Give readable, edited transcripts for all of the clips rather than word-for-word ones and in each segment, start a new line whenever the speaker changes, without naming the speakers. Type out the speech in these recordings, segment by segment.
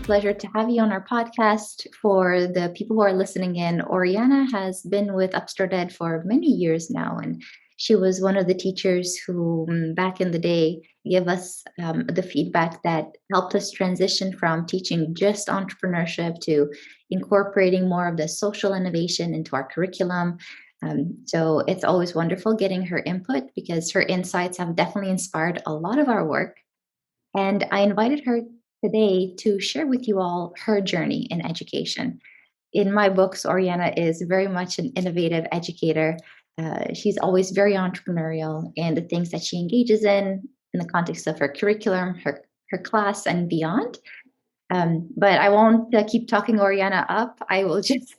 pleasure to have you on our podcast. For the people who are listening in, Oriana has been with Upstart Ed for many years now, and she was one of the teachers who, back in the day, gave us the feedback that helped us transition from teaching just entrepreneurship to incorporating more of the social innovation into our curriculum. So it's always wonderful getting her input because her insights have definitely inspired a lot of our work. And I invited her today to share with you all her journey in education. In my books, Oriana is very much an innovative educator. She's always very entrepreneurial, and the things that she engages in the context of her curriculum, her class, and beyond. But I won't keep talking Oriana up. I will just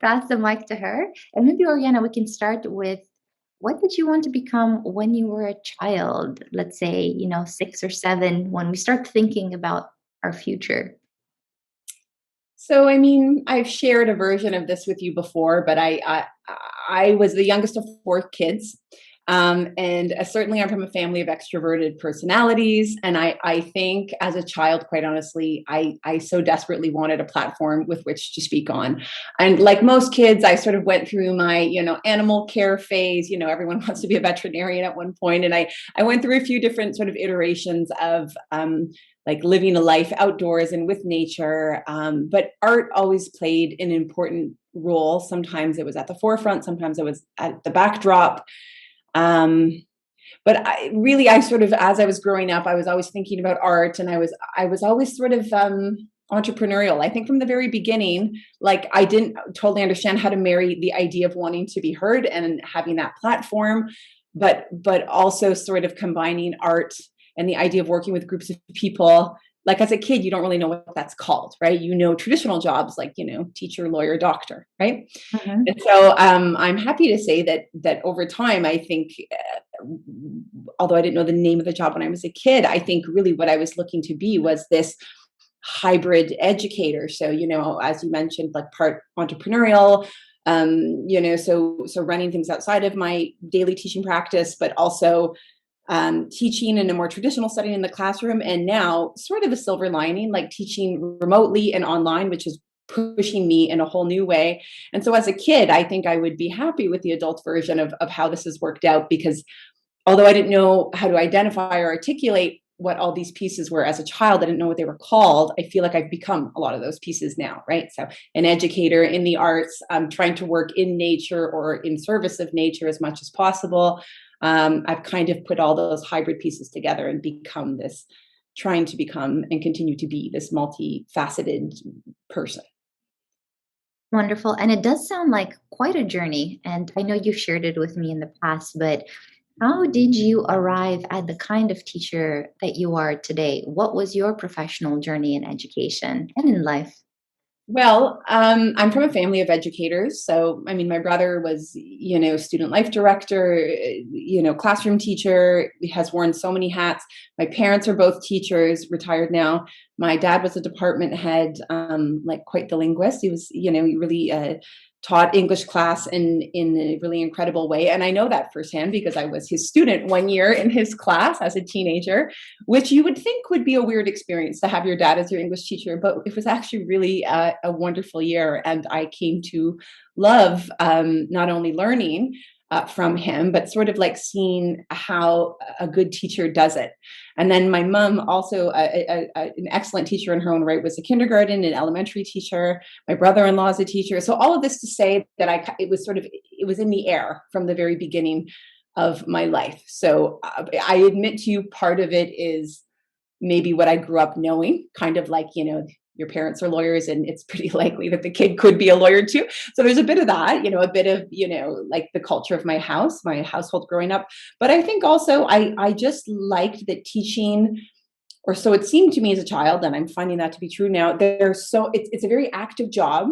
pass the mic to her. And maybe, Oriana, we can start with what did you want to become when you were a child? Let's say, 6 or 7, when we start thinking about our future.
So, I've shared a version of this with you before, but I was the youngest of 4 kids. And certainly I'm from a family of extroverted personalities. And I think as a child, quite honestly, I so desperately wanted a platform with which to speak on. And like most kids, I sort of went through my, animal care phase. Everyone wants to be a veterinarian at one point. And I went through a few different sort of iterations of, like living a life outdoors and with nature. But art always played an important role. Sometimes it was at the forefront, sometimes it was at the backdrop. But I sort of, as I was growing up, I was always thinking about art, and I was always sort of entrepreneurial. I think from the very beginning, like I didn't totally understand how to marry the idea of wanting to be heard and having that platform, but also sort of combining art and the idea of working with groups of people. Like as a kid, you don't really know what that's called, right? Traditional jobs like, teacher, lawyer, doctor, right?
Mm-hmm.
And so I'm happy to say that over time, I think, although I didn't know the name of the job when I was a kid, I think really what I was looking to be was this hybrid educator. So, as you mentioned, like part entrepreneurial, so running things outside of my daily teaching practice, but also teaching in a more traditional setting in the classroom, and now sort of a silver lining, like teaching remotely and online, which is pushing me in a whole new way. And so as a kid, I think I would be happy with the adult version of how this has worked out, because although I didn't know how to identify or articulate what all these pieces were as a child, I didn't know what they were called. I feel like I've become a lot of those pieces now, right? So an educator in the arts, trying to work in nature or in service of nature as much as possible. I've kind of put all those hybrid pieces together and trying to become and continue to be this multifaceted person.
Wonderful. And it does sound like quite a journey. And I know you've shared it with me in the past, but how did you arrive at the kind of teacher that you are today? What was your professional journey in education and in life?
Well, I'm from a family of educators. So, my brother was, student life director, classroom teacher, has worn so many hats. My parents are both teachers, retired now. My dad was a department head, like quite the linguist. He was, he really taught English class in a really incredible way. And I know that firsthand because I was his student one year in his class as a teenager, which you would think would be a weird experience to have your dad as your English teacher, but it was actually really a wonderful year. And I came to love not only learning from him, but sort of like seeing how a good teacher does it. And then my mom, also an excellent teacher in her own right, was a kindergarten and elementary teacher. My brother-in-law is a teacher. So all of this to say that it was in the air from the very beginning of my life. So I admit to you, part of it is maybe what I grew up knowing, kind of like, your parents are lawyers and it's pretty likely that the kid could be a lawyer too. So there's a bit of that, a bit of, like the culture of my household growing up. But I think also I just liked that teaching, or so it seemed to me as a child, and I'm finding that to be true now. It's a very active job,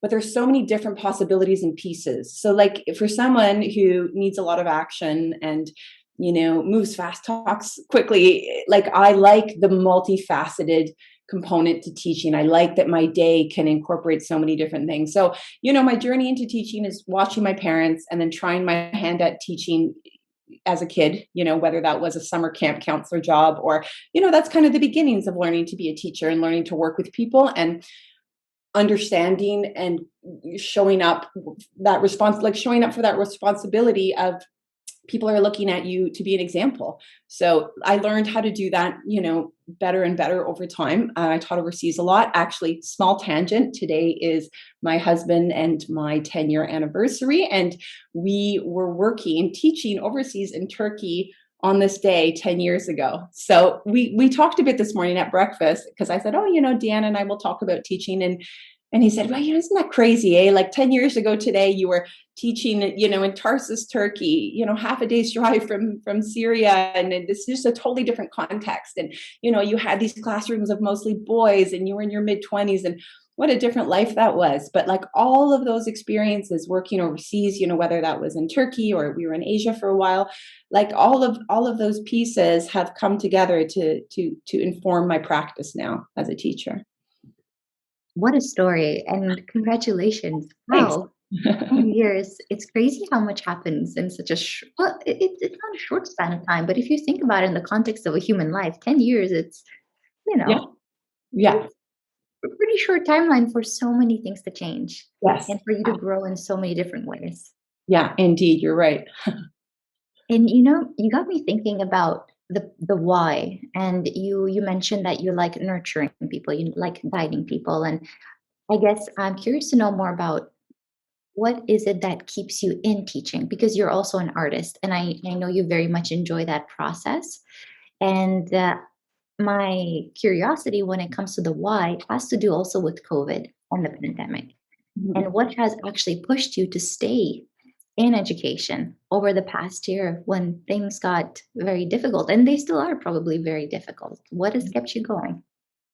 but there's so many different possibilities and pieces. So like for someone who needs a lot of action and moves fast, talks quickly, like I like the multifaceted component to teaching. I like that my day can incorporate so many different things. So, my journey into teaching is watching my parents and then trying my hand at teaching as a kid, whether that was a summer camp counselor job or, that's kind of the beginnings of learning to be a teacher and learning to work with people and understanding and showing up showing up for that responsibility of people are looking at you to be an example. So I learned how to do that, better and better over time. I taught overseas a lot. Actually, small tangent, today is my husband and my 10-year anniversary. And we were teaching overseas in Turkey on this day 10 years ago. So we talked a bit this morning at breakfast because I said, oh, Deanna and I will talk about teaching. And he said, well, isn't that crazy, eh? Like 10 years ago today, you were teaching, in Tarsus, Turkey, half a day's drive from Syria. And it's just a totally different context. And, you had these classrooms of mostly boys and you were in your mid-20s and what a different life that was. But like all of those experiences working overseas, whether that was in Turkey or we were in Asia for a while, like all of those pieces have come together to inform my practice now as a teacher.
What a story, and congratulations.
Thanks.
Wow, 10 years. It's crazy how much happens in such a well, it's not a short span of time, but if you think about it in the context of a human life, 10 years, it's, you
Yeah.
know,
Yeah.
it's a pretty short timeline for so many things to change
Yes.
and for you to grow in so many different ways.
Yeah, indeed. You're right.
And you got me thinking about the why. And you mentioned that you like nurturing people, you like guiding people. And I guess I'm curious to know more about what is it that keeps you in teaching? Because you're also an artist, and I know you very much enjoy that process. And my curiosity when it comes to the why has to do also with COVID and the pandemic,
Mhm.
and what has actually pushed you to stay in education over the past year when things got very difficult, and they still are probably very difficult. What has kept you going?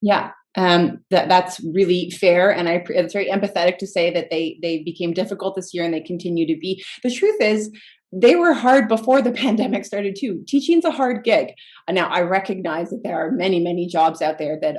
Yeah. That's really fair, and it's very empathetic to say that they became difficult this year, and they continue to be. The truth is, they were hard before the pandemic started too. Teaching's a hard gig. Now, I recognize that there are many, many jobs out there that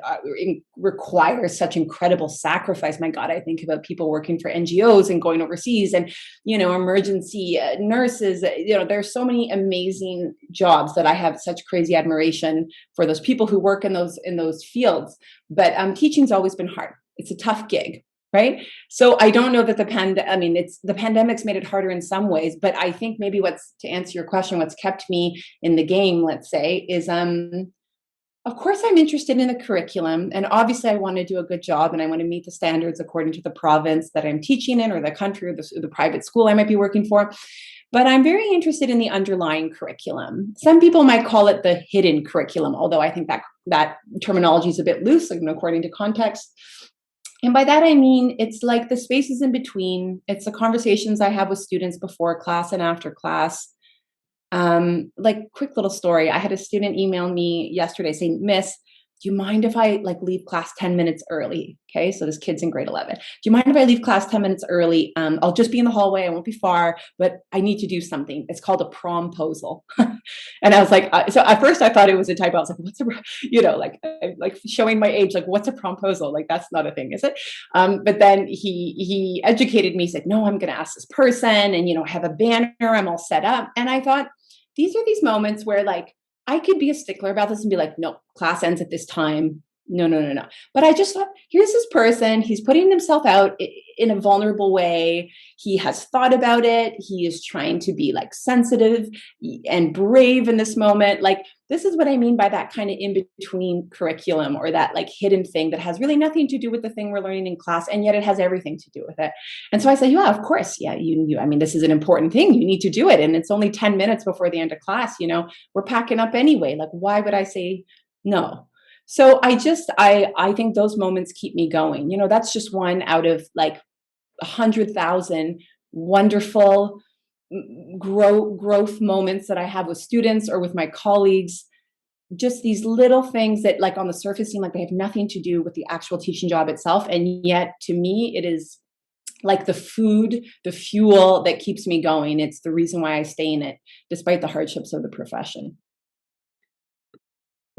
require such incredible sacrifice. My God, I think about people working for NGOs and going overseas, and emergency nurses. There's so many amazing jobs that I have such crazy admiration for those people who work in those fields. But teaching's always been hard. It's a tough gig, right? So I don't know that the pandemic's made it harder in some ways, but I think maybe to answer your question, what's kept me in the game, let's say, is of course I'm interested in the curriculum, and obviously I want to do a good job and I want to meet the standards according to the province that I'm teaching in, or the country, or the private school I might be working for. But I'm very interested in the underlying curriculum. Some people might call it the hidden curriculum, although I think that terminology is a bit loose, according to context. And by that, I mean, it's like the spaces in between. It's the conversations I have with students before class and after class. Like, quick little story. I had a student email me yesterday saying, Miss, do you mind if I leave class 10 minutes early? Okay. So this kid's in grade 11. Do you mind if I leave class 10 minutes early? I'll just be in the hallway. I won't be far, but I need to do something. It's called a promposal. And I was like, so at first I thought it was a typo. I was like, what's like showing my age, like what's a promposal? Like, that's not a thing, is it? But then he educated me, said, no, I'm going to ask this person, and, have a banner. I'm all set up. And I thought, these are these moments where I could be a stickler about this and be like, no, class ends at this time. No, no, no, no. But I just thought, here's this person. He's putting himself out in a vulnerable way. He has thought about it. He is trying to be sensitive and brave in this moment. This is what I mean by that kind of in-between curriculum, or that hidden thing that has really nothing to do with the thing we're learning in class, and yet it has everything to do with it. And so I said, yeah, of course. Yeah, this is an important thing. You need to do it. And it's only 10 minutes before the end of class. We're packing up anyway. Why would I say no? So I think those moments keep me going. That's just one out of 100,000 wonderful growth moments that I have with students or with my colleagues. Just these little things that on the surface seem like they have nothing to do with the actual teaching job itself. And yet to me, it is the food, the fuel that keeps me going. It's the reason why I stay in it, despite the hardships of the profession.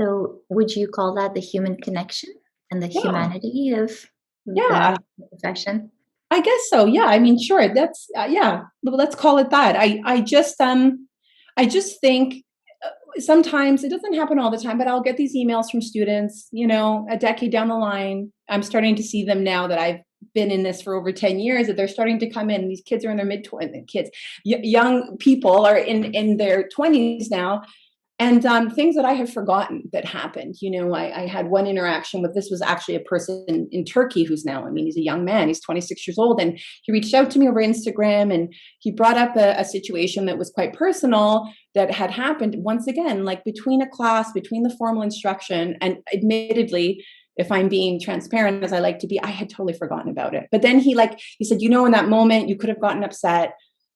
So, would you call that the human connection and the
Yeah.
humanity of
Yeah.
the profession?
I guess so. Yeah. I mean, sure. That's, yeah, let's call it that. I just, I just think sometimes it doesn't happen all the time, but I'll get these emails from students, a decade down the line. I'm starting to see them now that I've been in this for over 10 years, that they're starting to come in. These kids are in their mid-20s, young people are in their 20s now, and things that I have forgotten that happened. I had one interaction with, this was actually a person in Turkey who's now, he's a young man, he's 26 years old, and he reached out to me over Instagram, and he brought up a situation that was quite personal that had happened, once again, like between a class, between the formal instruction, and admittedly, if I'm being transparent as I like to be, I had totally forgotten about it. But then he said, in that moment, you could have gotten upset.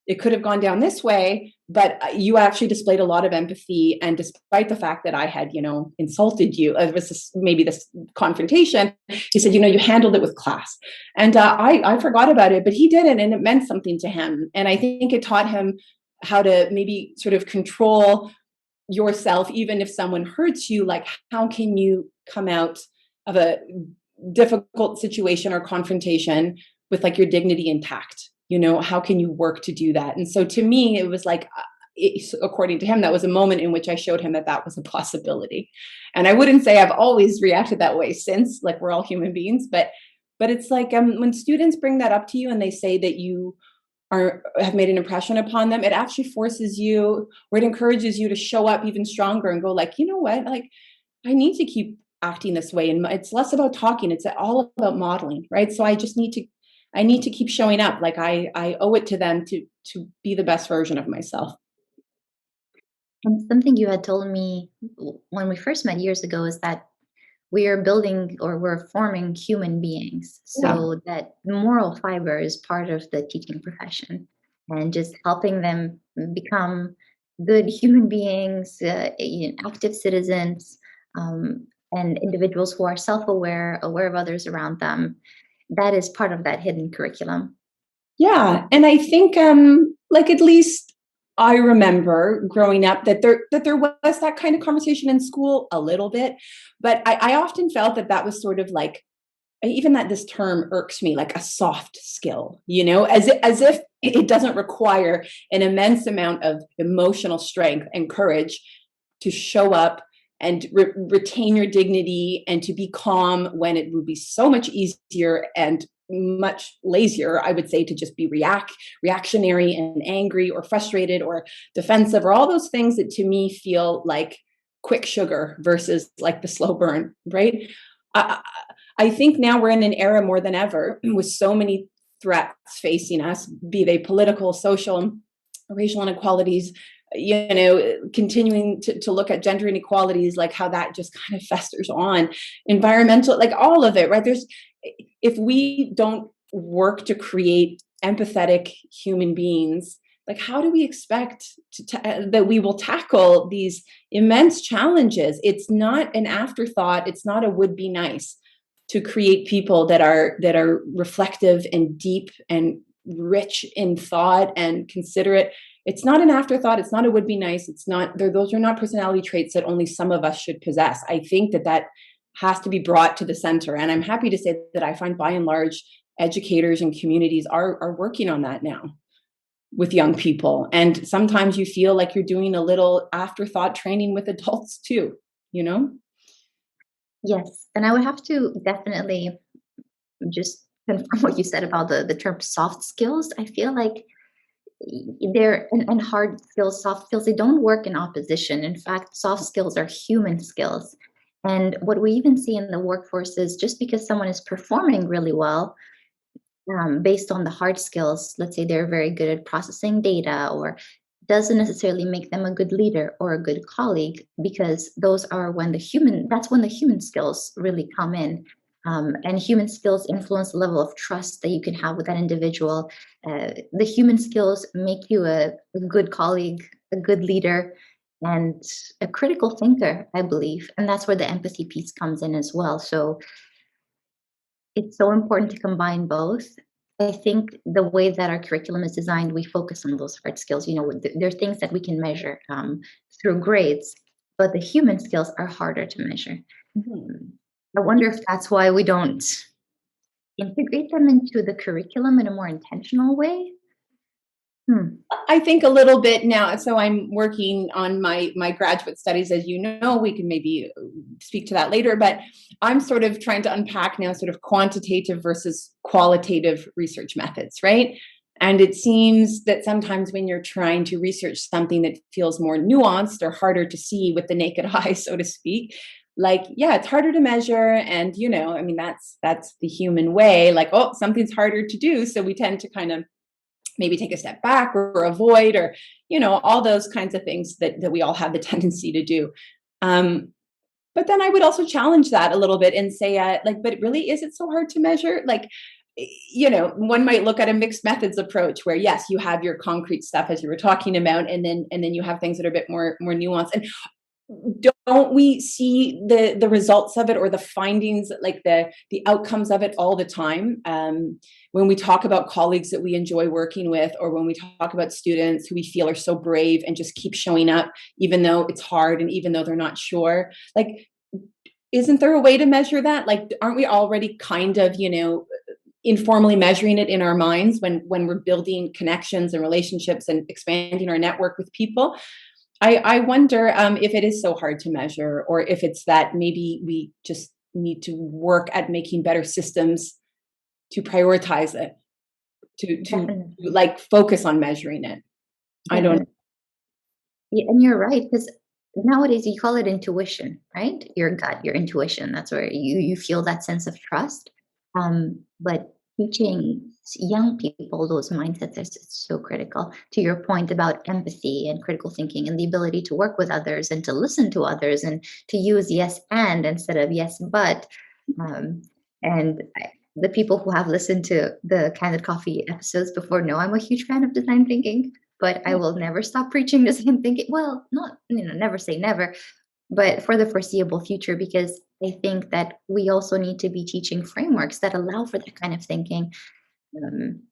It could have gone down this way, but you actually displayed a lot of empathy. And despite the fact that I had, insulted you, it was maybe this confrontation, he said, you handled it with class. And I forgot about it, but he didn't, and it meant something to him. And I think it taught him how to maybe sort of control yourself, even if someone hurts you. Like, how can you come out of a difficult situation or confrontation with like your dignity intact? How can you work to do that? And so to me, it was like, according to him, that was a moment in which I showed him that that was a possibility. And I wouldn't say I've always reacted that way since, like, we're all human beings, but it's like, when students bring that up to you and they say that you have made an impression upon them, it actually forces you, or it encourages you to show up even stronger and go like, you know what, like, I need to keep acting this way. And it's less about talking, it's all about modeling, right? So I need to keep showing up. Like, I owe it to them to be the best version of myself.
And something you had told me when we first met years ago is that we are building or we're forming human beings.
Yeah.
So that moral fiber is part of the teaching profession, and just helping them become good human beings, active citizens, and individuals who are self-aware, aware of others around them. That is part of that hidden curriculum.
Yeah. And I think like, at least I remember growing up that there was that kind of conversation in school a little bit. But I often felt that that was sort of like, even that this term irks me, like a soft skill, as if it doesn't require an immense amount of emotional strength and courage to show up and retain your dignity and to be calm, when it would be so much easier and much lazier, I would say, to just be reactionary and angry or frustrated or defensive, or all those things that to me feel like quick sugar versus like the slow burn, right? I, I think now we're in an era more than ever with so many threats facing us, be they political, social, racial inequalities, continuing to look at gender inequalities, like how that just kind of festers on, environmental, like all of it, right? If we don't work to create empathetic human beings, like, how do we expect that we will tackle these immense challenges? It's not an afterthought. It's not a would be nice to create people that are reflective and deep and rich in thought and considerate. It's not an afterthought. It's not a would be nice. It's not, those are not personality traits that only some of us should possess. I think that has to be brought to the center. And I'm happy to say that I find, by and large, educators and communities are working on that now with young people. And sometimes you feel like you're doing a little afterthought training with adults too, you know?
Yes, and I would have to definitely just confirm what you said about the term soft skills. I feel like they're and hard skills, soft skills, they don't work in opposition. In fact, soft skills are human skills. And what we even see in the workforce is, just because someone is performing really well, based on the hard skills, let's say they're very good at processing data, or doesn't necessarily make them a good leader or a good colleague, because those are when that's when the human skills really come in. And human skills influence the level of trust that you can have with that individual. The human skills make you a good colleague, a good leader, and a critical thinker, I believe. And that's where the empathy piece comes in as well. So it's so important to combine both. I think the way that our curriculum is designed, we focus on those hard skills. There are things that we can measure through grades, but the human skills are harder to measure.
Mhm.
I wonder if that's why we don't integrate them into the curriculum in a more intentional way. Hmm.
I think a little bit now. So I'm working on my graduate studies, as you know. We can maybe speak to that later, but I'm sort of trying to unpack now sort of quantitative versus qualitative research methods, right? And it seems that sometimes when you're trying to research something that feels more nuanced or harder to see with the naked eye, so to speak, like, yeah, it's harder to measure. And, I mean, that's the human way. Like, oh, something's harder to do. So we tend to kind of maybe take a step back or avoid, or all those kinds of things that we all have the tendency to do. But then I would also challenge that a little bit and say, like, but really, is it so hard to measure? Like, one might look at a mixed methods approach where, yes, you have your concrete stuff as you were talking about, and then you have things that are a bit more nuanced. And don't we see the results of it, or the findings, like the outcomes of it all the time, when we talk about colleagues that we enjoy working with, or when we talk about students who we feel are so brave and just keep showing up even though it's hard and even though they're not sure? Like, isn't there a way to measure that? Like, aren't we already kind of informally measuring it in our minds when we're building connections and relationships and expanding our network with people? I wonder if it is so hard to measure, or if it's that maybe we just need to work at making better systems to prioritize it, to
Definitely.
like focus on measuring it. I don't.
Definitely. Yeah, and you're right, because nowadays you call it intuition, right? Your gut, your intuition. That's where you feel that sense of trust. But teaching young people those mindsets is so critical. To your point about empathy and critical thinking and the ability to work with others and to listen to others and to use yes and instead of yes but. Um, and the people who have listened to the Candid Coffee episodes before know I'm a huge fan of design thinking, but I will never stop preaching the same thing. Well, not, never say never, but for the foreseeable future, because I think that we also need to be teaching frameworks that allow for that kind of thinking, um,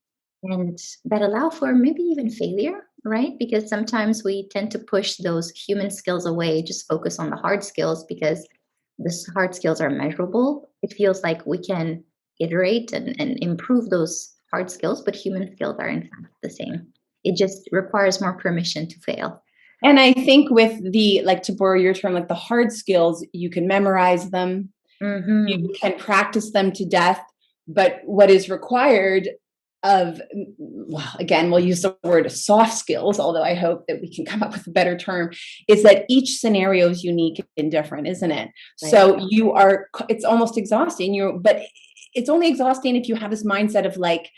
and that allow for maybe even failure, right? Because sometimes we tend to push those human skills away, just focus on the hard skills because the hard skills are measurable. It feels like we can iterate and improve those hard skills, but human skills are in fact the same. It just requires more permission to fail.
And I think with the, like, to borrow your term, like the hard skills, you can memorize them, you
Hmm.
can practice them to death. But what is required of, well, again, we'll use the word soft skills, although I hope that we can come up with a better term, is that each scenario is unique and different, isn't it?
Right.
So it's almost exhausting. But it's only exhausting if you have this mindset of like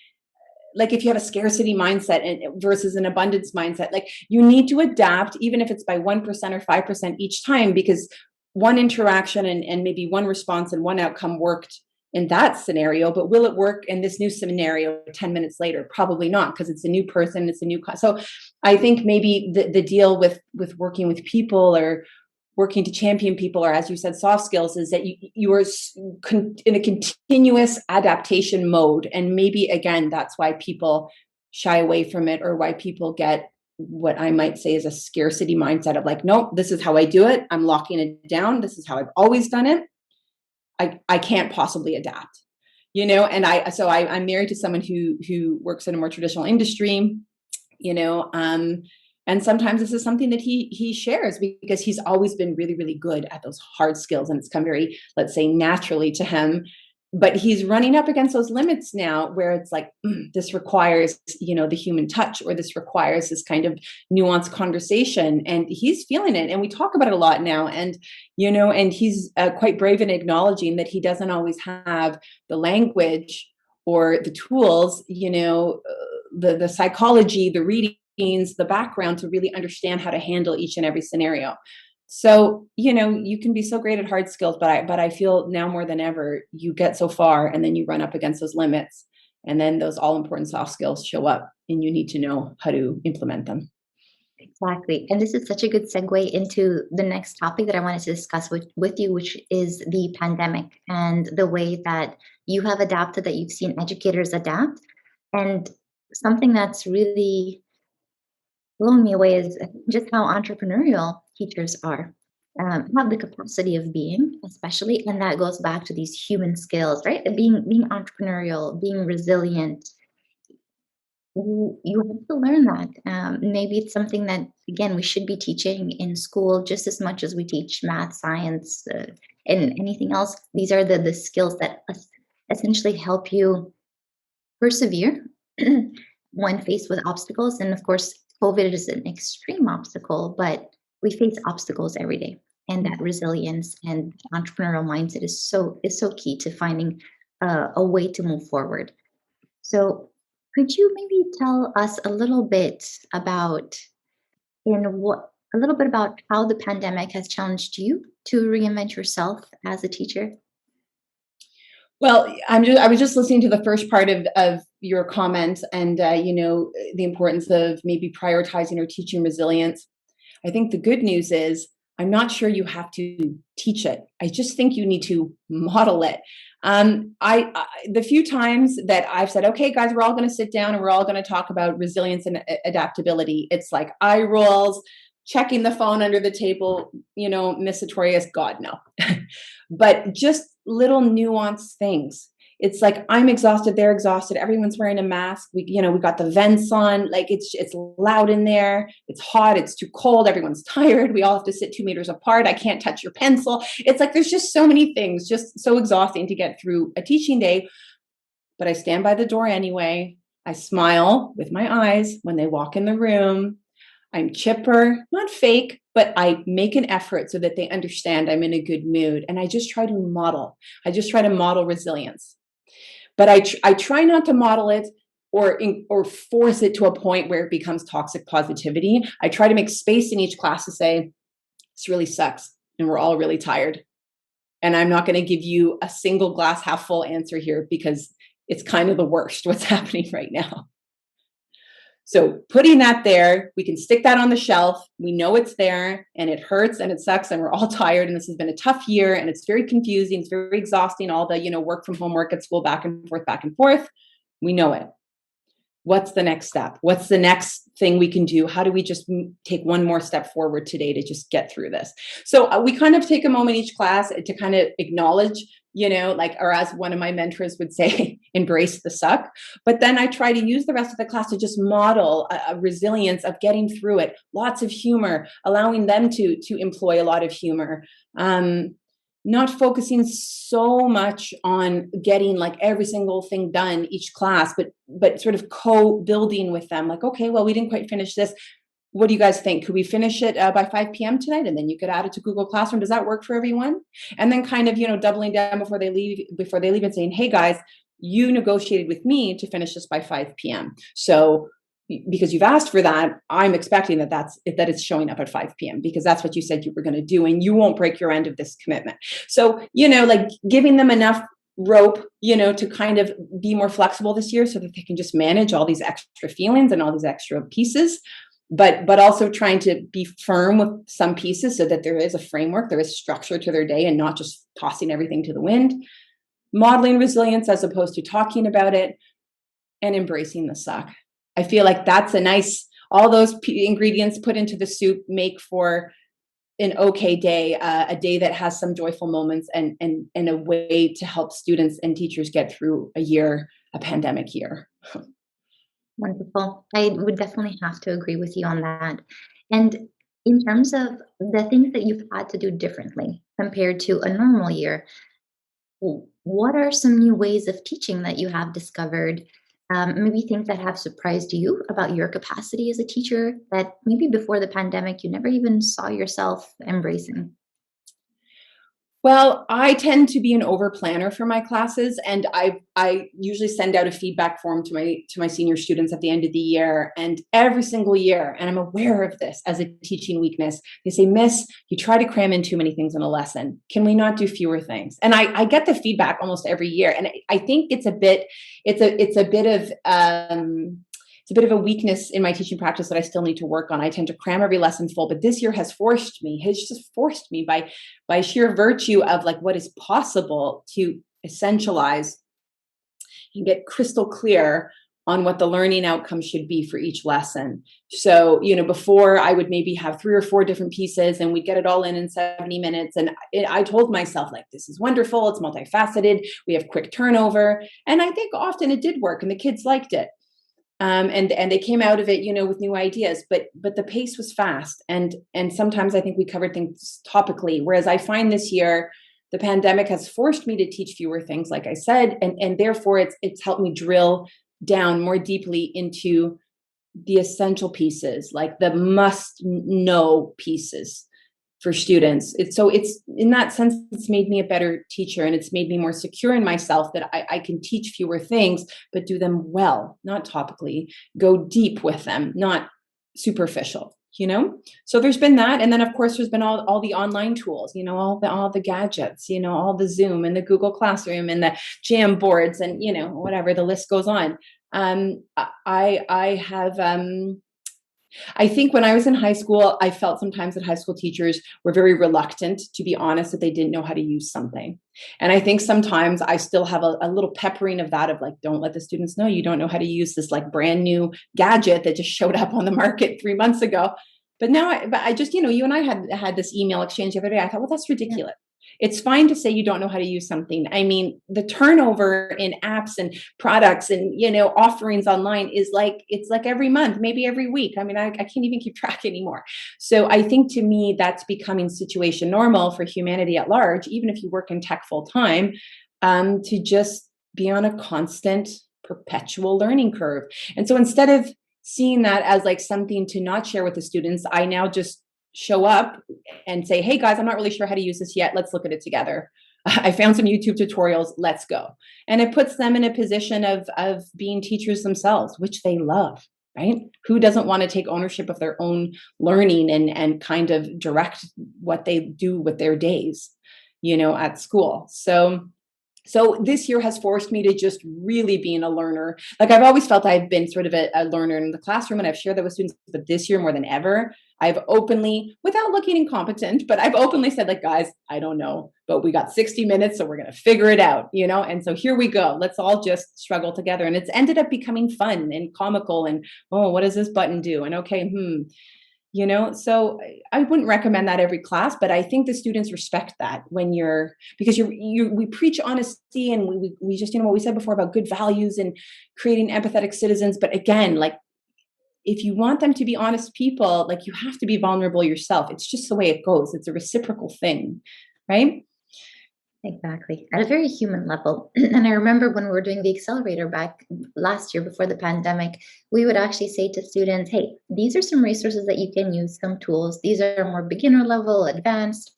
if you have a scarcity mindset versus an abundance mindset. Like, you need to adapt, even if it's by 1% or 5% each time, because one interaction and maybe one response and one outcome worked in that scenario, but will it work in this new scenario 10 minutes later? Probably not, because it's a new person, it's a new class. So I think maybe the deal with working with people, or working to champion people, or as you said, soft skills, is that you are in a continuous adaptation mode. And maybe again, that's why people shy away from it, or why people get what I might say is a scarcity mindset of like, nope, this is how I do it, I'm locking it down, this is how I've always done it, I can't possibly adapt. And I'm married to someone who works in a more traditional industry, you know um and sometimes this is something that he shares, because he's always been really, really good at those hard skills, and it's come very, let's say, naturally to him. But he's running up against those limits now, where it's like, this requires the human touch, or this requires this kind of nuanced conversation, and he's feeling it, and we talk about it a lot now. And he's quite brave in acknowledging that he doesn't always have the language or the tools, the psychology, the readings, the background, to really understand how to handle each and every scenario. So, you can be so great at hard skills, but I feel now more than ever, you get so far and then you run up against those limits, and then those all important soft skills show up, and you need to know how to implement them.
Exactly. And this is such a good segue into the next topic that I wanted to discuss with you, which is the pandemic and the way that you have adapted, that you've seen educators adapt. And something that's really blown me away is just how entrepreneurial teachers are. Have the capacity of being, especially, and that goes back to these human skills, right? Being entrepreneurial, being resilient, you have to learn that. Maybe it's something that, again, we should be teaching in school just as much as we teach math, science, and anything else. These are the skills that essentially help you persevere when faced with obstacles. And of course, COVID is an extreme obstacle, but we face obstacles every day. And that resilience and entrepreneurial mindset is so key to finding a way to move forward. So, could you maybe tell us a little bit about a little bit about how the pandemic has challenged you to reinvent yourself as a teacher?
Well, I was just listening to the first part of your comment, and the importance of maybe prioritizing or teaching resilience. I think the good news is I'm not sure you have to teach it. I just think you need to model it. The few times that I've said, okay, guys, we're all going to sit down and we're all going to talk about resilience and adaptability, it's like eye rolls, checking the phone under the table, Miss Sutorius, God, no. But just little nuanced things. It's like I'm exhausted, they're exhausted, everyone's wearing a mask. We got the vents on, like it's loud in there, it's hot, it's too cold, everyone's tired, we all have to sit 2 meters apart, I can't touch your pencil. It's like there's just so many things, just so exhausting to get through a teaching day. But I stand by the door anyway. I smile with my eyes when they walk in the room. I'm chipper, not fake, but I make an effort so that they understand I'm in a good mood. And I just try to model. I just try to model resilience. But I try not to model it or force it to a point where it becomes toxic positivity. I try to make space in each class to say, this really sucks and we're all really tired. And I'm not going to give you a single glass half full answer here because it's kind of the worst what's happening right now. So putting that there, we can stick that on the shelf. We know it's there and it hurts and it sucks and we're all tired and this has been a tough year and it's very confusing. It's very exhausting. All the, work from home, work at school, back and forth, back and forth. We know it. What's the next step? What's the next thing we can do? How do we just take one more step forward today to just get through this? So we kind of take a moment each class to kind of acknowledge, or as one of my mentors would say, embrace the suck. But then I try to use the rest of the class to just model a resilience of getting through it. Lots of humor, allowing them to employ a lot of humor. Not focusing so much on getting like every single thing done each class, but sort of co-building with them. Like, okay, well, we didn't quite finish this. What do you guys think? Could we finish it by 5 p.m. tonight? And then you could add it to Google Classroom. Does that work for everyone? And then kind of, doubling down before they leave and saying, hey guys, you negotiated with me to finish this by 5 p.m. So because you've asked for that, I'm expecting that it's showing up at 5 p.m. because that's what you said you were going to do, and you won't break your end of this commitment. So, like giving them enough rope, to kind of be more flexible this year so that they can just manage all these extra feelings and all these extra pieces, but also trying to be firm with some pieces so that there is a framework, there is structure to their day and not just tossing everything to the wind. Modeling resilience as opposed to talking about it, and embracing the suck. I feel like that's all those ingredients put into the soup make for an okay day, a day that has some joyful moments and a way to help students and teachers get through a pandemic year.
Wonderful. I would definitely have to agree with you on that. And in terms of the things that you've had to do differently compared to a normal year, what are some new ways of teaching that you have discovered? Maybe things that have surprised you about your capacity as a teacher that maybe before the pandemic you never even saw yourself embracing?
Well, I tend to be an over planner for my classes, and I usually send out a feedback form to my senior students at the end of the year, and every single year, and I'm aware of this as a teaching weakness. They say, "Miss, you try to cram in too many things in a lesson. Can we not do fewer things?" And I get the feedback almost every year, and I think it's a bit of a weakness in my teaching practice that I still need to work on. I tend to cram every lesson full, but this year has just forced me by sheer virtue of like what is possible to essentialize and get crystal clear on what the learning outcome should be for each lesson. So, before I would maybe have 3 or 4 different pieces and we'd get it all in 70 minutes. And I told myself, like, this is wonderful. It's multifaceted. We have quick turnover. And I think often it did work and the kids liked it. And they came out of it, with new ideas, but the pace was fast, and sometimes I think we covered things topically. Whereas I find this year, the pandemic has forced me to teach fewer things, like I said, and therefore it's helped me drill down more deeply into the essential pieces, like the must know pieces for students. It's in that sense, it's made me a better teacher, and it's made me more secure in myself that I can teach fewer things, but do them well, not topically, go deep with them, not superficial. So there's been that. And then of course there's been all the online tools, all the gadgets, all the Zoom and the Google Classroom and the Jam boards and, whatever, the list goes on. I have, I think when I was in high school, I felt sometimes that high school teachers were very reluctant to be honest that they didn't know how to use something. And I think sometimes I still have a little peppering of that, of like, don't let the students know you don't know how to use this like brand new gadget that just showed up on the market 3 months ago. But now I just, you and I had this email exchange the other day. I thought, well, that's ridiculous. It's fine to say you don't know how to use something. I mean, the turnover in apps and products and, offerings online is like, it's like every month, maybe every week. I mean, I can't even keep track anymore. So I think to me, that's becoming situation normal for humanity at large, even if you work in tech full time, to just be on a constant perpetual learning curve. And so instead of seeing that as like something to not share with the students, I now just show up and say, hey guys, I'm not really sure how to use this yet. Let's look at it together. I found some YouTube tutorials. Let's go. And it puts them in a position of being teachers themselves, which they love, right? Who doesn't want to take ownership of their own learning and kind of direct what they do with their days, at school. So this year has forced me to just really being a learner. Like I've always felt I've been sort of a learner in the classroom, and I've shared that with students, but this year more than ever, I've openly, without looking incompetent, but I've openly said like, guys, I don't know, but we got 60 minutes, so we're going to figure it out, And so here we go. Let's all just struggle together. And it's ended up becoming fun and comical and, oh, what does this button do? And okay, so I wouldn't recommend that every class, but I think the students respect that because we preach honesty, and we just, what we said before about good values and creating empathetic citizens. But again, like if you want them to be honest people, like you have to be vulnerable yourself. It's just the way it goes. It's a reciprocal thing, right?
Exactly. At a very human level. And I remember when we were doing the accelerator back last year before the pandemic, we would actually say to students, hey, these are some resources that you can use, some tools. These are more beginner level, advanced.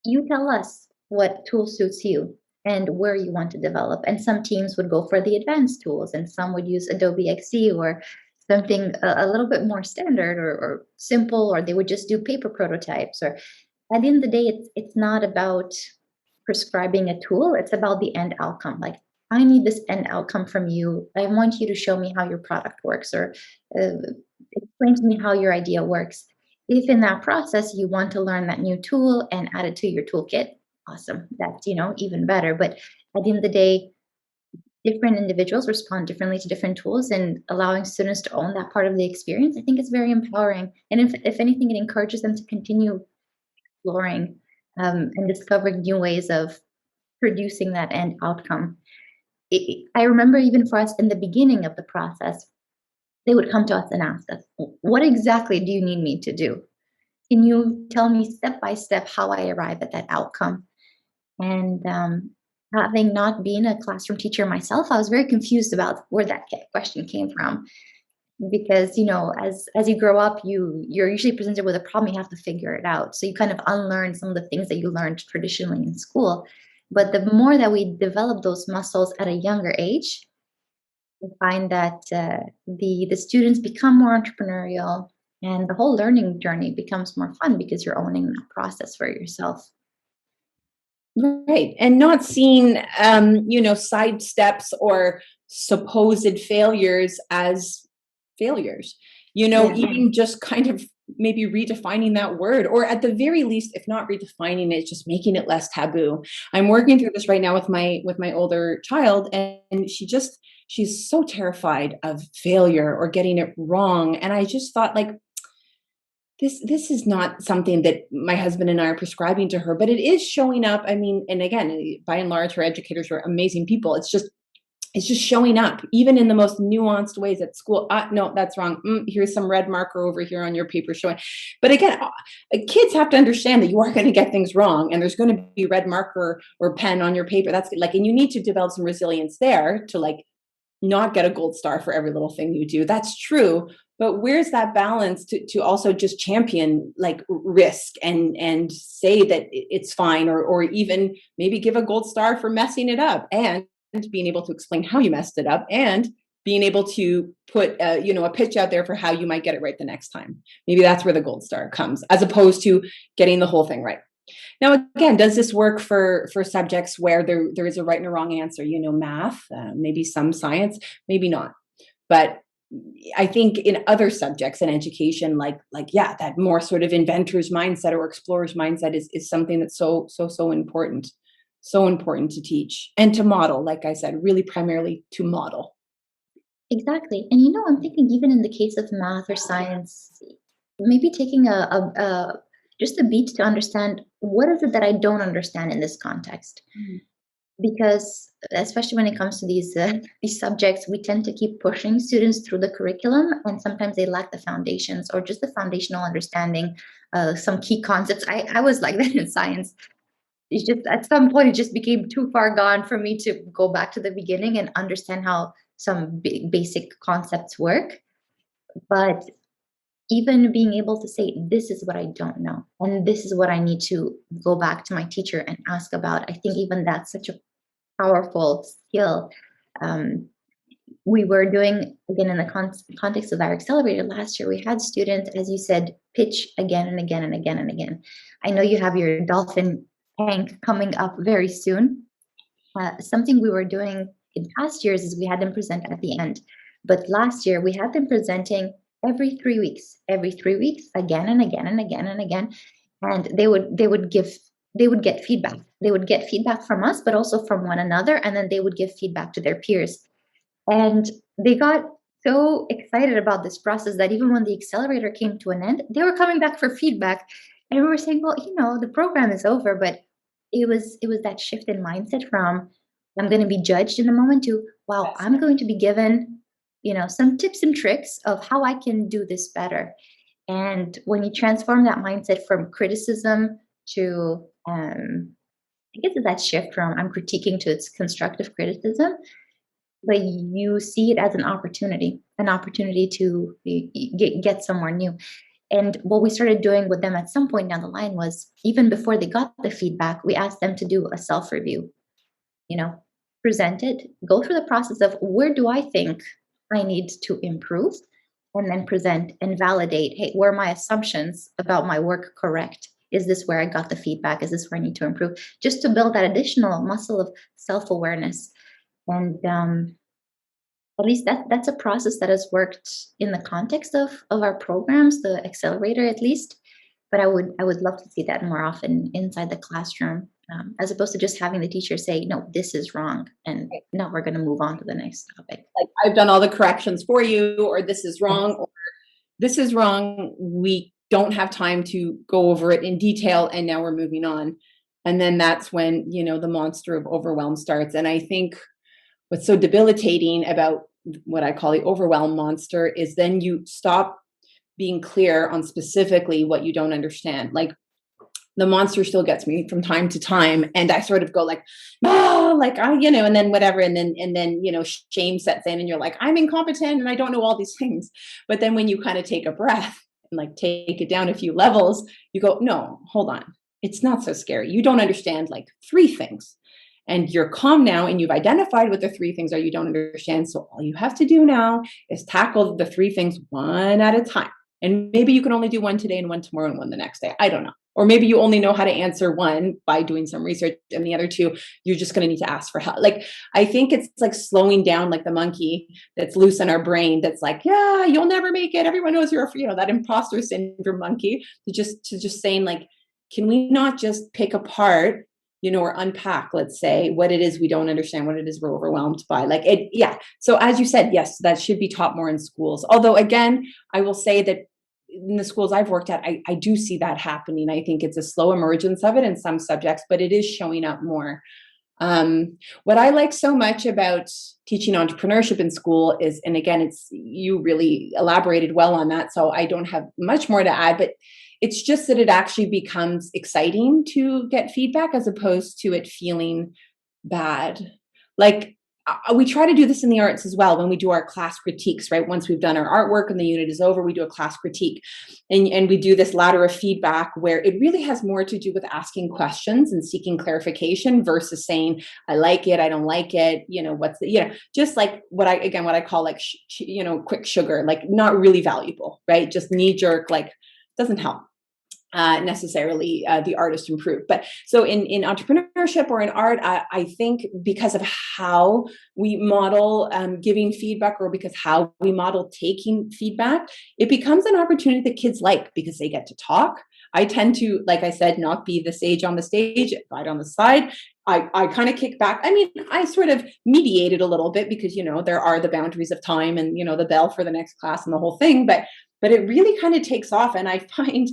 You tell us what tool suits you and where you want to develop. And some teams would go for the advanced tools, and some would use Adobe XD or something a little bit more standard or simple, or they would just do paper prototypes. Or at the end of the day, it's not about prescribing a tool, it's about the end outcome. Like, I need this end outcome from you. I want you to show me how your product works, or uh, explain to me how your idea works. If in that process you want to learn that new tool and add it to your toolkit, awesome. That's, even better. But at the end of the day, different individuals respond differently to different tools, and allowing students to own that part of the experience, I think is very empowering. And if anything, it encourages them to continue exploring and discovering new ways of producing that end outcome. I remember even for us in the beginning of the process, they would come to us and ask us, what exactly do you need me to do? Can you tell me step by step how I arrive at that outcome? And having not been a classroom teacher myself, I was very confused about where that question came from. Because as you grow up, you're usually presented with a problem, you have to figure it out, so you kind of unlearn some of the things that you learned traditionally in school. But the more that we develop those muscles at a younger age, we find that the students become more entrepreneurial, and the whole learning journey becomes more fun because you're owning that process for yourself.
Right. And not seeing, side steps or supposed failures as failures,
Yeah.
even just kind of maybe redefining that word, or at the very least, if not redefining it, just making it less taboo. I'm working through this right now with my older child, and she's so terrified of failure or getting it wrong. And I just thought, like, this is not something that my husband and I are prescribing to her, but it is showing up. I mean, and again, by and large, her educators are amazing people. It's just it's just showing up, even in the most nuanced ways at school. No, that's wrong. Here's some red marker over here on your paper showing. But again, kids have to understand that you are going to get things wrong, and there's going to be red marker or pen on your paper. That's like, and you need to develop some resilience there to like not get a gold star for every little thing you do. That's true. But where's that balance to also just champion like risk and say that it's fine, or even maybe give a gold star for messing it up, and being able to explain how you messed it up, and being able to put a pitch out there for how you might get it right the next time. Maybe that's where the gold star comes, as opposed to getting the whole thing right. Now, again, does this work for subjects where there is a right and a wrong answer? Math, maybe some science, maybe not. But I think in other subjects in education, yeah, that more sort of inventor's mindset or explorer's mindset is something that's so important, so important to teach and to model. Like I said, really primarily to model.
Exactly. And I'm thinking even in the case of math or science, maybe taking a just a beat to understand what is it that I don't understand in this context. Because especially when it comes to these subjects, we tend to keep pushing students through the curriculum, and sometimes they lack the foundations or just the foundational understanding, some key concepts. I was like that in science. It's just at some point it just became too far gone for me to go back to the beginning and understand how some basic concepts work. But even being able to say, this is what I don't know, and this is what I need to go back to my teacher and ask about, I think even that's such a powerful skill. Um, we were doing, again, in the context of our accelerator last year, we had students, as you said, pitch again and again and again and again. I know you have your dolphin tank coming up very soon. Something we were doing in past years is we had them present at the end. But last year we had them presenting every 3 weeks, again and again and again and again. And they would get feedback. They would get feedback from us, but also from one another. And then they would give feedback to their peers. And they got so excited about this process that even when the accelerator came to an end, they were coming back for feedback. And we were saying, well, the program is over, but it was that shift in mindset from I'm going to be judged in a moment to wow, I'm going to be given, some tips and tricks of how I can do this better. And when you transform that mindset from criticism to I guess it's that shift from I'm critiquing to its constructive criticism, but you see it as an opportunity to get somewhere new. And what we started doing with them at some point down the line was even before they got the feedback, we asked them to do a self review, you know, present it, go through the process of where do I think I need to improve, and then present and validate, hey, were my assumptions about my work correct? Is this where I got the feedback? Is this where I need to improve? Just to build that additional muscle of self awareness. And at least that's a process that has worked in the context of our programs, the accelerator at least. But I would love to see that more often inside the classroom, as opposed to just having the teacher say, "No, this is wrong," and now we're going to move on to the next topic.
Like, I've done all the corrections for you, or this is wrong,
Yes.
or this is wrong. We don't have time to go over it in detail, and now we're moving on. And then that's when, the monster of overwhelm starts. And I think what's so debilitating about what I call the overwhelm monster is then you stop being clear on specifically what you don't understand. Like, the monster still gets me from time to time, and I sort of go like, like I, and then whatever, and then shame sets in, and you're like, I'm incompetent and I don't know all these things. But then when you kind of take a breath and like take it down a few levels, you go, no, hold on, it's not so scary. You don't understand like three things, and you're calm now, and you've identified what the three things are you don't understand. So all you have to do now is tackle the three things one at a time. And maybe you can only do one today and one tomorrow and one the next day. I don't know. Or maybe you only know how to answer one by doing some research, and the other two, you're just going to need to ask for help. Like, I think it's like slowing down, like the monkey that's loose in our brain. That's like, yeah, you'll never make it. Everyone knows you're, that imposter syndrome monkey, to just saying like, can we not just pick apart, or unpack, let's say, what it is we don't understand, what it is we're overwhelmed by. Like it, yeah. So as you said, yes, that should be taught more in schools. Although again, I will say that in the schools I've worked at, I do see that happening. I think it's a slow emergence of it in some subjects, but it is showing up more. What I like so much about teaching entrepreneurship in school is, and again, you really elaborated well on that, so I don't have much more to add, but it's just that it actually becomes exciting to get feedback as opposed to it feeling bad. Like we try to do this in the arts as well when we do our class critiques, right? Once we've done our artwork and the unit is over, we do a class critique. And we do this ladder of feedback where it really has more to do with asking questions and seeking clarification versus saying, I like it, I don't like it, what's the, just like what I call like, quick sugar, like not really valuable, right? Just knee jerk, like doesn't help necessarily the artist improve. But so in entrepreneurship or in art, I think because of how we model giving feedback, or because how we model taking feedback, it becomes an opportunity that kids like because they get to talk. I tend to, like I said, not be the sage on the stage, right on the side. I kind of kick back. I mean, I sort of mediated a little bit because, there are the boundaries of time and, the bell for the next class and the whole thing. But it really kind of takes off. And I find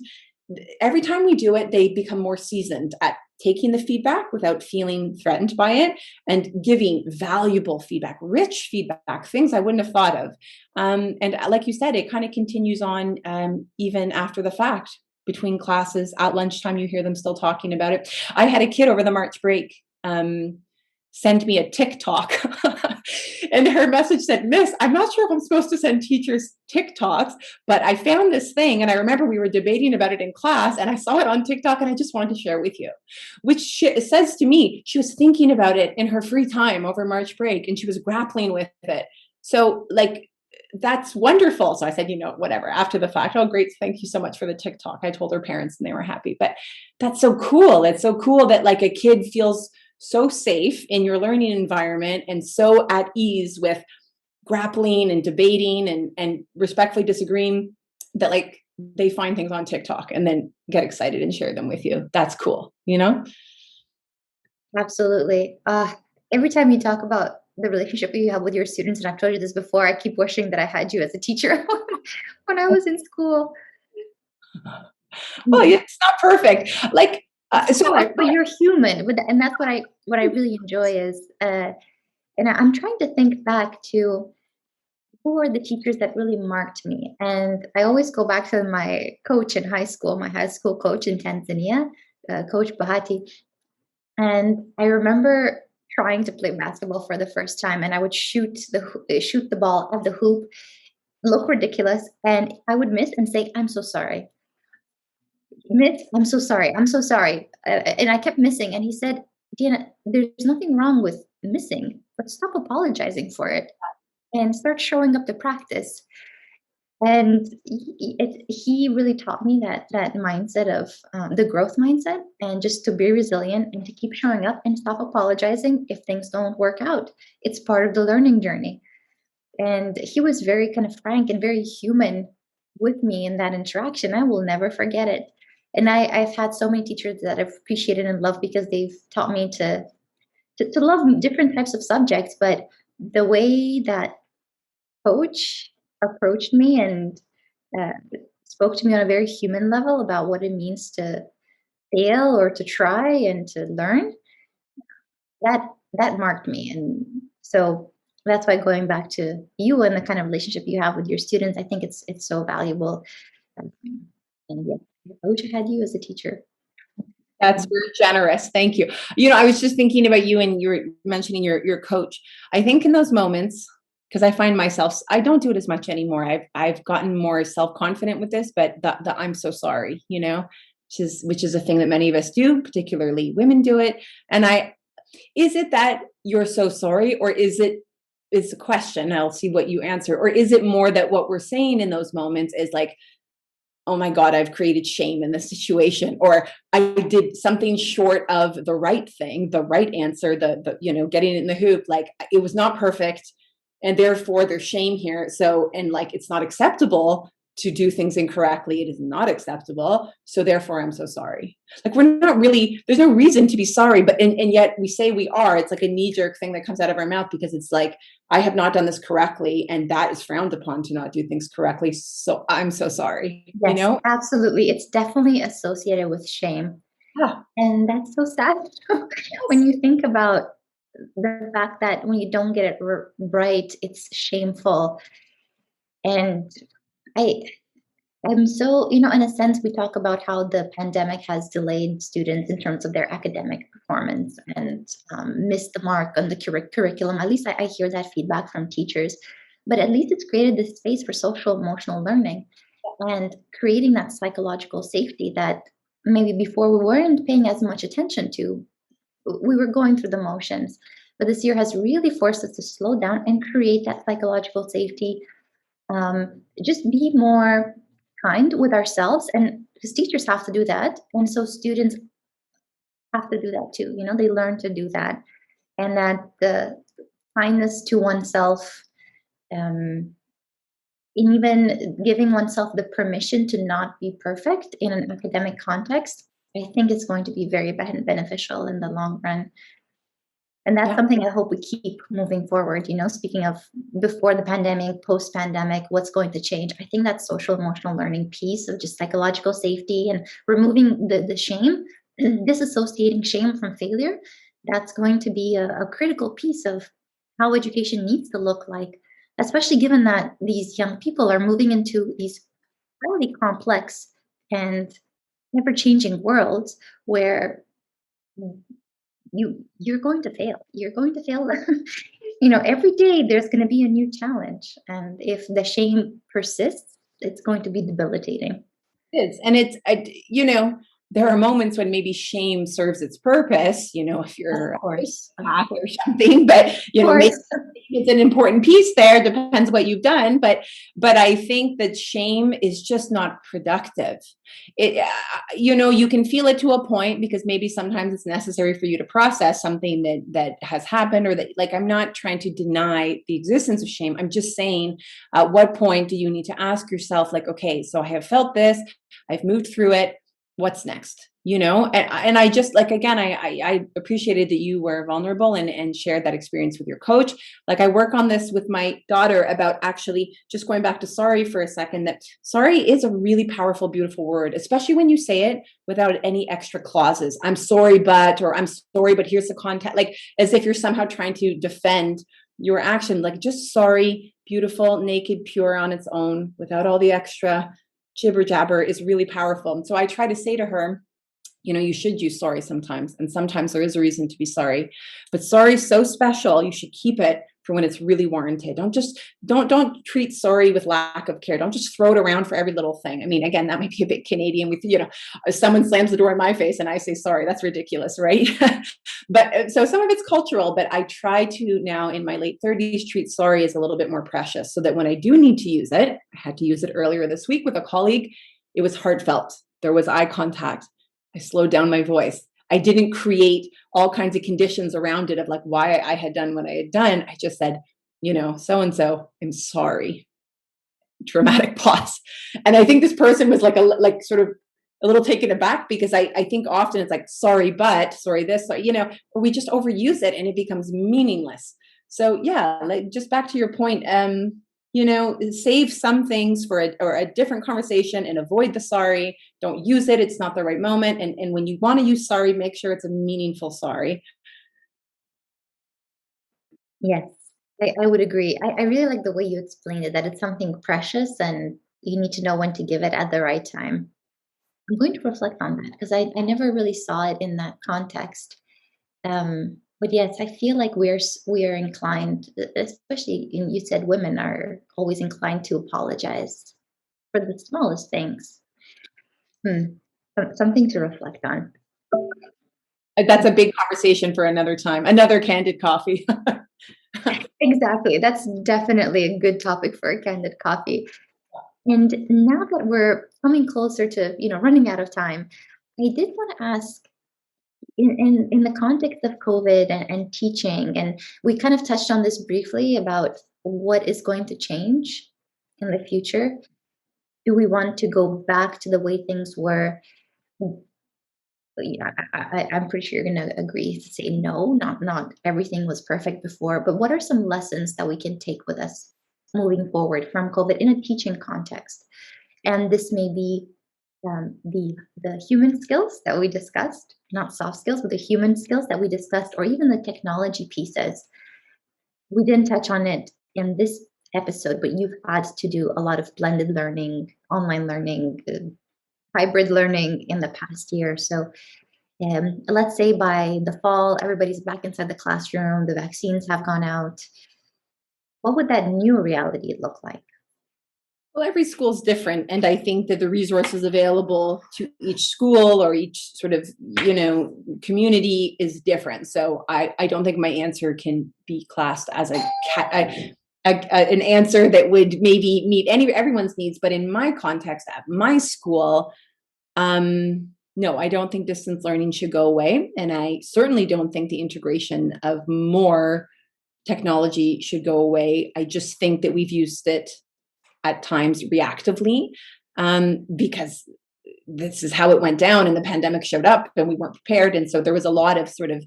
every time we do it, they become more seasoned at taking the feedback without feeling threatened by it and giving valuable feedback, rich feedback, things I wouldn't have thought of. And like you said, it kind of continues on even after the fact. Between classes at lunchtime, you hear them still talking about it. I had a kid over the March break send me a TikTok. And her message said, Miss, I'm not sure if I'm supposed to send teachers TikToks, but I found this thing. And I remember we were debating about it in class and I saw it on TikTok and I just wanted to share it with you, which says to me, she was thinking about it in her free time over March break and she was grappling with it. So like, that's wonderful. So I said, whatever, after the fact, oh, great. Thank you so much for the TikTok. I told her parents and they were happy, but that's so cool. It's so cool that like a kid feels so safe in your learning environment and so at ease with grappling and debating and respectfully disagreeing that like they find things on TikTok and then get excited and share them with you. That's cool,
Absolutely. Every time you talk about the relationship you have with your students, and I've told you this before, I keep wishing that I had you as a teacher when I was in school.
Well, it's not perfect. Like,
But you're human, and that's what I really enjoy is, and I'm trying to think back to who are the teachers that really marked me, and I always go back to my coach in high school, my high school coach in Tanzania, Coach Bahati, and I remember trying to play basketball for the first time, and I would shoot the ball at the hoop, look ridiculous, and I would miss and say, "I'm so sorry." Miss, I'm so sorry. I'm so sorry. And I kept missing. And he said, Diana, there's nothing wrong with missing, but stop apologizing for it and start showing up to practice. And he really taught me that mindset of the growth mindset and just to be resilient and to keep showing up and stop apologizing if things don't work out. It's part of the learning journey. And he was very kind of frank and very human with me in that interaction. I will never forget it. And I've had so many teachers that I've appreciated and loved because they've taught me to love different types of subjects. But the way that coach approached me and uh, spoke to me on a very human level about what it means to fail or to try and to learn, that marked me. And so that's why going back to you and the kind of relationship you have with your students, I think it's so valuable. Um, and yeah, I wish I had you as a teacher.
that's very generous. Thank you. I was just thinking about you and you were mentioning your coach. I think in those moments, because I find myself, I don't do it as much anymore. I've gotten more self-confident with this, but the I'm so sorry, which is a thing that many of us do, particularly women do it. And is it that you're so sorry, or it's a question, I'll see what you answer, or is it more that what we're saying in those moments is like, oh my God, I've created shame in this situation, or I did something short of the right thing, the right answer, the getting it in the hoop, like it was not perfect, and therefore there's shame here. So, and like it's not acceptable to do things incorrectly. It is not acceptable. So therefore I'm so sorry. Like we're not really, there's no reason to be sorry, but and yet we say we are. It's like a knee-jerk thing that comes out of our mouth because it's like, I have not done this correctly, and that is frowned upon to not do things correctly. So I'm so sorry.
Yes, absolutely. It's definitely associated with shame.
Yeah.
And that's so sad when you think about the fact that when you don't get it right, it's shameful. And I I'm so, in a sense, we talk about how the pandemic has delayed students in terms of their academic performance and missed the mark on the curriculum. At least I hear that feedback from teachers. But at least it's created this space for social emotional learning and creating that psychological safety that maybe before we weren't paying as much attention to. We were going through the motions. But this year has really forced us to slow down and create that psychological safety, just be more kind with ourselves, and because teachers have to do that, and so students have to do that too. They learn to do that, and that the kindness to oneself, um, and even giving oneself the permission to not be perfect in an academic context, I think it's going to be very beneficial in the long run. And that's
Yeah.
something I hope we keep moving forward. Speaking of before the pandemic, post pandemic, what's going to change? I think that social emotional learning piece of just psychological safety and removing the shame, disassociating shame from failure, that's going to be a critical piece of how education needs to look like, especially given that these young people are moving into these really complex and ever changing worlds where you're going to fail. You're going to fail. Every day there's going to be a new challenge, and if the shame persists, it's going to be debilitating.
Is. And there are moments when maybe shame serves its purpose, if
Of
you're a
course, of
path or something, but maybe
course.
it's an important piece there, depends what you've done. But I think that shame is just not productive. You can feel it to a point because maybe sometimes it's necessary for you to process something that has happened, or that, like, I'm not trying to deny the existence of shame. I'm just saying, at what point do you need to ask yourself, like, okay, so I have felt this, I've moved through it. What's next? And I just, like, again, I appreciated that you were vulnerable and shared that experience with your coach. Like, I work on this with my daughter about actually just going back to sorry for a second, that sorry is a really powerful, beautiful word, especially when you say it without any extra clauses. I'm sorry, or I'm sorry, but here's the content, like as if you're somehow trying to defend your action. Like, just sorry, beautiful, naked, pure on its own, without all the extra jibber jabber, is really powerful. And so I try to say to her, you should use sorry sometimes. And sometimes there is a reason to be sorry. But sorry is so special. You should keep it for when it's really warranted. Don't treat sorry with lack of care. Don't just throw it around for every little thing. I mean, again, that might be a bit Canadian with, if someone slams the door in my face and I say sorry, that's ridiculous, right? But so some of it's cultural, but I try to now in my late 30s treat sorry as a little bit more precious, so that when I do need to use it, I had to use it earlier this week with a colleague. It was heartfelt. There was eye contact. I slowed down my voice. I didn't create all kinds of conditions around it of like why I had done what I had done. I just said, so and so, I'm sorry. Dramatic pause. And I think this person was like sort of a little taken aback, because I think often it's like, sorry, but sorry, this, we just overuse it and it becomes meaningless. So yeah, like, just back to your point, save some things for a different conversation and avoid the sorry. Don't use it. It's not the right moment. And when you want to use sorry, make sure it's a meaningful sorry.
Yes, I would agree. I really like the way you explained it, that it's something precious and you need to know when to give it at the right time. I'm going to reflect on that because I never really saw it in that context. But yes, I feel like we are inclined, especially you said women are always inclined to apologize for the smallest things. Hmm. Something to reflect on.
That's a big conversation for another time, another candid coffee.
Exactly. That's definitely a good topic for a candid coffee. And now that we're coming closer to, running out of time, I did want to ask in the context of COVID and teaching, and we kind of touched on this briefly about what is going to change in the future. Do we want to go back to the way things were? Yeah, I'm pretty sure you're going to agree to say no, not everything was perfect before, but what are some lessons that we can take with us moving forward from COVID in a teaching context? And this may be the human skills that we discussed, not soft skills, but the human skills that we discussed, or even the technology pieces. We didn't touch on it in this episode, but you've had to do a lot of blended learning, online learning, hybrid learning in the past year. So let's say by the fall, everybody's back inside the classroom, the vaccines have gone out. What would that new reality look like?
Well, every school is different, and I think that the resources available to each school or each sort of, community is different. So I don't think my answer can be classed as an answer that would maybe meet everyone's needs. But in my context at my school, no, I don't think distance learning should go away, and I certainly don't think the integration of more technology should go away. I just think that we've used it at times reactively, because this is how it went down and the pandemic showed up and we weren't prepared. And so there was a lot of sort of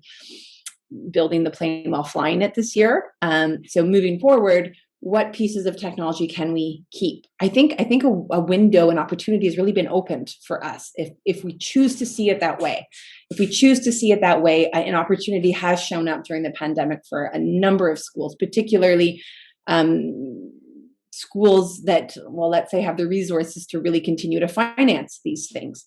building the plane while flying it this year. So moving forward, what pieces of technology can we keep? I think a window and opportunity has really been opened for us if we choose to see it that way. If we choose to see it that way, an opportunity has shown up during the pandemic for a number of schools, particularly schools that, well, let's say, have the resources to really continue to finance these things.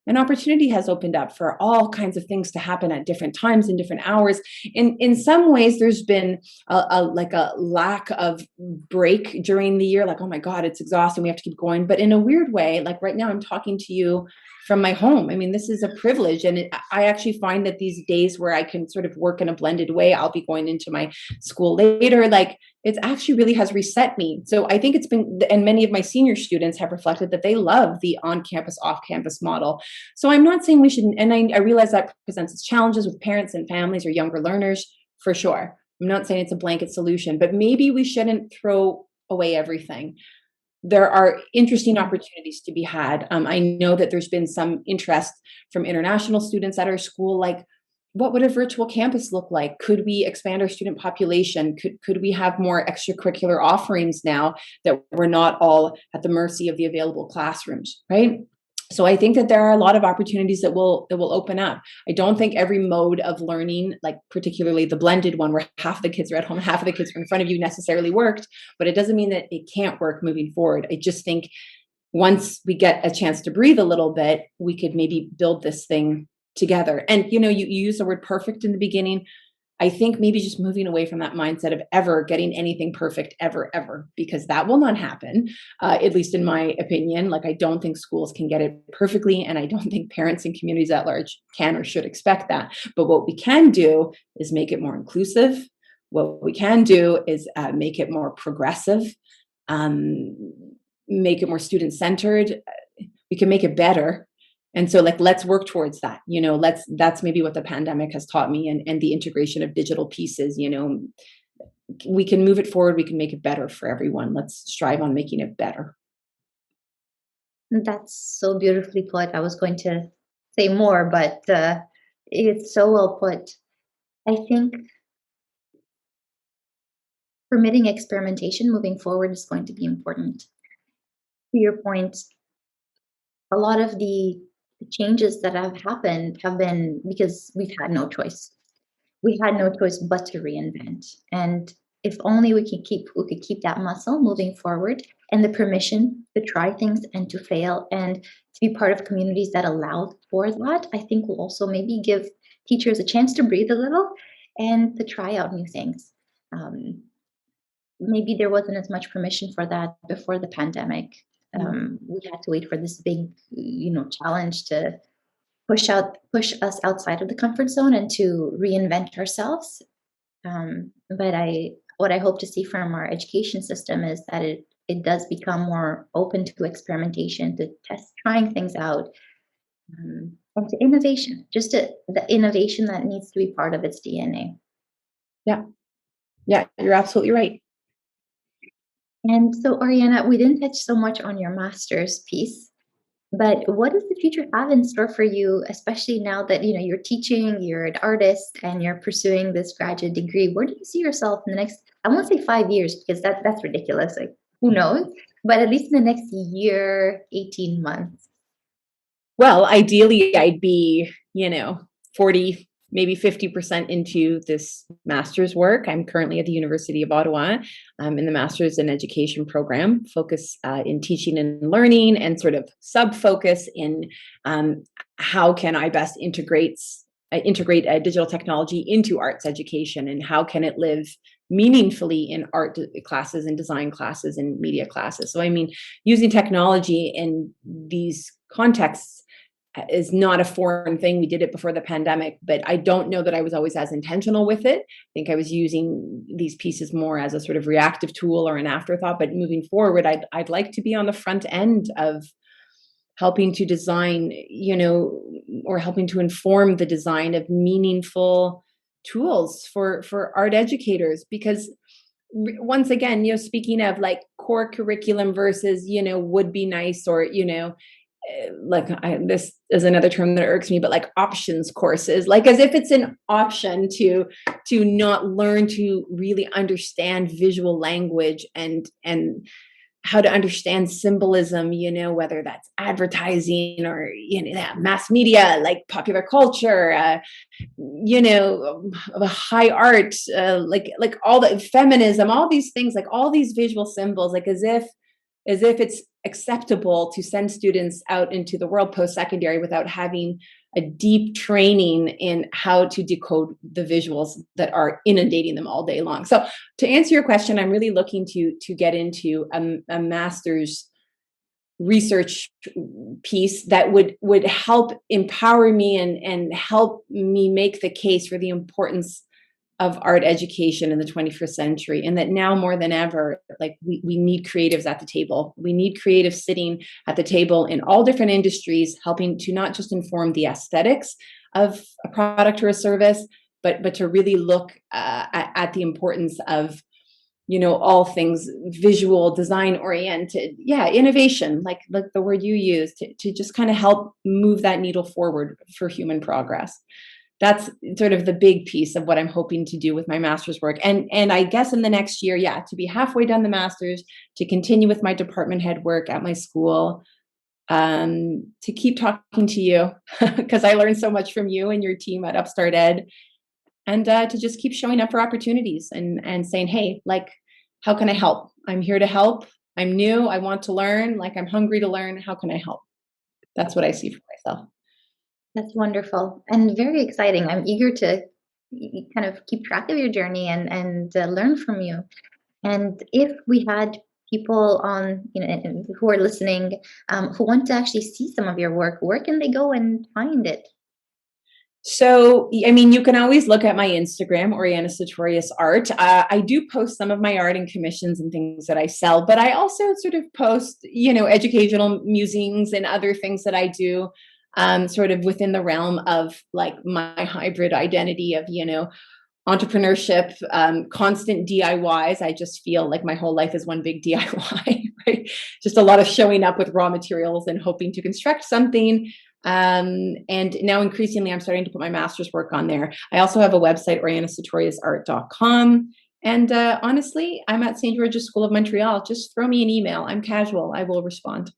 An opportunity has opened up for all kinds of things to happen at different times and different hours. In some ways, there's been a lack of break during the year. Like, oh my God, it's exhausting. We have to keep going. But in a weird way, like right now, I'm talking to you from my home. I mean, this is a privilege. And I actually find that these days where I can sort of work in a blended way, I'll be going into my school later. Like, it actually really has reset me. So I think it's been, and many of my senior students have reflected that they love the on-campus, off-campus model. So I'm not saying we shouldn't, and I realize that presents its challenges with parents and families or younger learners, for sure. I'm not saying it's a blanket solution, but maybe we shouldn't throw away everything. There are interesting opportunities to be had. I know that there's been some interest from international students at our school, like, what would a virtual campus look like? Could we expand our student population? Could we have more extracurricular offerings now that we're not all at the mercy of the available classrooms, right? So I think that there are a lot of opportunities that will open up. I don't think every mode of learning, like particularly the blended one where half the kids are at home, half of the kids are in front of you, necessarily worked, but it doesn't mean that it can't work moving forward. I just think once we get a chance to breathe a little bit, we could maybe build this thing together. And you use the word perfect in the beginning. I think maybe just moving away from that mindset of ever getting anything perfect, ever, because that will not happen, at least in my opinion. Like, I don't think schools can get it perfectly, and I don't think parents and communities at large can or should expect that. But what we can do is make it more inclusive. What we can do is make it more progressive, um, make it more student-centered. We can make it better. And so, like, let's work towards that. That's maybe what the pandemic has taught me, and the integration of digital pieces. We can move it forward. We can make it better for everyone. Let's strive on making it better.
That's so beautifully put. I was going to say more, but it's so well put. I think permitting experimentation moving forward is going to be important. To your point, a lot of the changes that have happened have been because we've had no choice. We had no choice but to reinvent. And if only we could keep that muscle moving forward, and the permission to try things and to fail and to be part of communities that allow for that, I think will also maybe give teachers a chance to breathe a little and to try out new things. Um, Maybe there wasn't as much permission for that before the pandemic.
Mm.
We had to wait for this big, challenge to push us outside of the comfort zone and to reinvent ourselves. But what I hope to see from our education system is that it does become more open to experimentation, to trying things out, and to innovation, just the innovation that needs to be part of its DNA.
Yeah, yeah, you're absolutely right.
And so, Oriana, we didn't touch so much on your master's piece, but what does the future have in store for you, especially now that you're teaching, you're an artist, and you're pursuing this graduate degree? Where do you see yourself in the next? I won't say 5 years because that's ridiculous. Like, who knows? But at least in the next year, 18 months.
Well, ideally, I'd be, 40, maybe 50% into this master's work. I'm currently at the University of Ottawa in the Master's in Education program, focus in teaching and learning, and sort of sub focus in um, how can I best integrate digital technology into arts education, and how can it live meaningfully in art classes and design classes and media classes. So, I mean, using technology in these contexts is not a foreign thing. We did it before the pandemic, but I don't know that I was always as intentional with it. I think I was using these pieces more as a sort of reactive tool or an afterthought. But moving forward, I'd like to be on the front end of helping to design, or helping to inform the design of meaningful tools for art educators. Because once again, speaking of like core curriculum versus, would be nice, or, this is another term that irks me, but like options courses, like as if it's an option to not learn to really understand visual language and how to understand symbolism, whether that's advertising or, mass media, like popular culture, high art, like all the feminism, all these things, like all these visual symbols, like as if it's acceptable to send students out into the world post-secondary without having a deep training in how to decode the visuals that are inundating them all day long. So to answer your question, I'm really looking to get into a master's research piece that would help empower me and help me make the case for the importance of art education in the 21st century, and that now more than ever, like we need creatives at the table. We need creatives sitting at the table in all different industries, helping to not just inform the aesthetics of a product or a service, but to really look at the importance of, all things visual design oriented. Yeah, innovation, like the word you use, to just kind of help move that needle forward for human progress. That's sort of the big piece of what I'm hoping to do with my master's work. And I guess in the next year, yeah, to be halfway done the master's, to continue with my department head work at my school, to keep talking to you because I learned so much from you and your team at Upstart Ed, and to just keep showing up for opportunities and saying, hey, like, how can I help? I'm here to help. I'm new. I want to learn. Like, I'm hungry to learn. How can I help? That's what I see for myself.
That's wonderful and very exciting. I'm eager to kind of keep track of your journey and learn from you. And if we had people on, who are listening, who want to actually see some of your work, where can they go and find it?
So, I mean, you can always look at my Instagram, Oriana Sutorius Art. I do post some of my art and commissions and things that I sell, but I also sort of post, educational musings and other things that I do, sort of within the realm of like my hybrid identity of, entrepreneurship, constant DIYs. I just feel like my whole life is one big DIY, right? Just a lot of showing up with raw materials and hoping to construct something. And now increasingly, I'm starting to put my master's work on there. I also have a website, orianasatoriusart.com. And honestly, I'm at St. George's School of Montreal. Just throw me an email. I'm casual. I will respond.